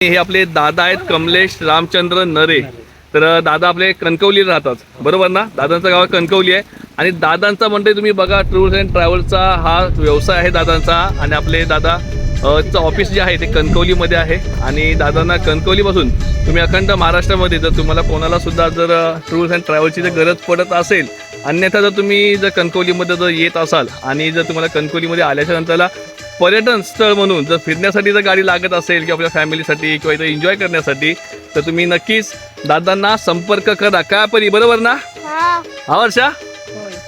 हे आपले दादा आहेत कमलेश रामचंद्र नरे. तर दादा आपले कणकवली राहतात, बरोबर ना? दादांचं गाव कणकवली आहे आणि दादांचा म्हणजे तुम्ही बघा टूर्स अँड ट्रॅव्हलचा हा व्यवसाय आहे दादांचा. आणि आपले दादा चं ऑफिस जे आहे ते कणकवलीमध्ये आहे आणि दादांना कणकवलीपासून तुम्ही अखंड महाराष्ट्रामध्ये जर तुम्हाला कोणाला सुद्धा जर टूर्स अँड ट्रॅव्हलची जर गरज पडत असेल, अन्यथा जर तुम्ही जर कणकवलीमध्ये जर येत असाल आणि जर तुम्हाला कणकवलीमध्ये आल्याच्या नंतरला पर्यटन स्थळ म्हणून जर फिरण्यासाठी जर गाडी लागत असेल किंवा आपल्या फॅमिलीसाठी किंवा इथं एन्जॉय करण्यासाठी, तर तुम्ही नक्कीच दादांना संपर्क करा. काय परी, बरोबर ना? हा वर्षा.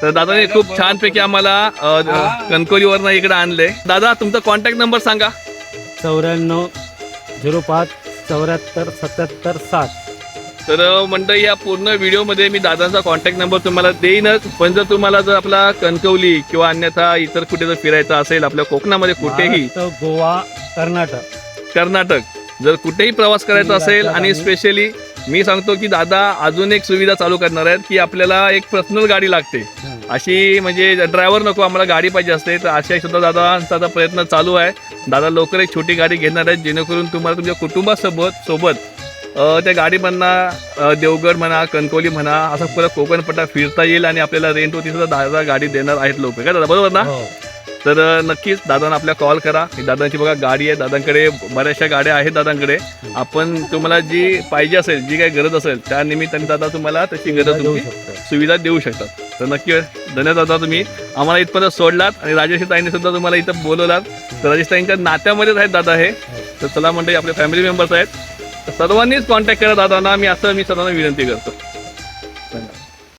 तर दादाने खूप छानपैकी आम्हाला कणकवलीवरनं इकडे आणले. दादा तुमचा कॉन्टॅक्ट नंबर सांगा. 9405 तर मंडळी या पूर्ण व्हिडिओमध्ये मी दादांचा कॉन्टॅक्ट नंबर तुम्हाला देईनच. पण जर तुम्हाला जर आपला कणकवली किंवा अन्यथा इतर कुठे जर फिरायचं असेल आपल्या कोकणामध्ये कुठेही, गोवा, कर्नाटक जर कुठेही प्रवास करायचा असेल आणि स्पेशली मी सांगतो की दादा अजून एक सुविधा चालू करणार आहेत की आपल्याला एक पर्सनल गाडी लागते अशी, म्हणजे ड्रायव्हर नको, आम्हाला गाडी पाहिजे असते. तर अशाही सुद्धा दादांचा आता प्रयत्न चालू आहे. दादा लवकर एक छोटी गाडी घेणार आहेत जेणेकरून तुम्हाला तुमच्या कुटुंबासोबत त्या गाडीमधनं देवगड म्हणा, कणकवली म्हणा, असं पुरा कोकणपट्टा फिरता येईल आणि आपल्याला रेंटवरती सुद्धा दादा गाडी देणार आहेत लोक, काय दादा, बरोबर ना? तर नक्कीच दादांना आपल्या कॉल करा. दादांची बघा गाडी आहे, दादांकडे बऱ्याचशा गाड्या आहेत दादांकडे. आपण तुम्हाला जी पाहिजे असेल, जी काही गरज असेल त्या निमित्ताने दादा तुम्हाला तशी गरज तुमची सुविधा देऊ शकतात. तर नक्की धन्यवाद दादा, तुम्ही आम्हाला इथपर्यंत सोडलात आणि राजेश ताईंनी सुद्धा तुम्हाला इथं बोलवलात. तर राजेश ताईंच्या नात्यामध्येच आहेत दादा हे. तर चला मंडळी, आपले फॅमिली मेंबर्स आहेत, तर सर्वांनीच कॉन्टॅक्ट करा दादांना. मी सर्वांना विनंती करतो.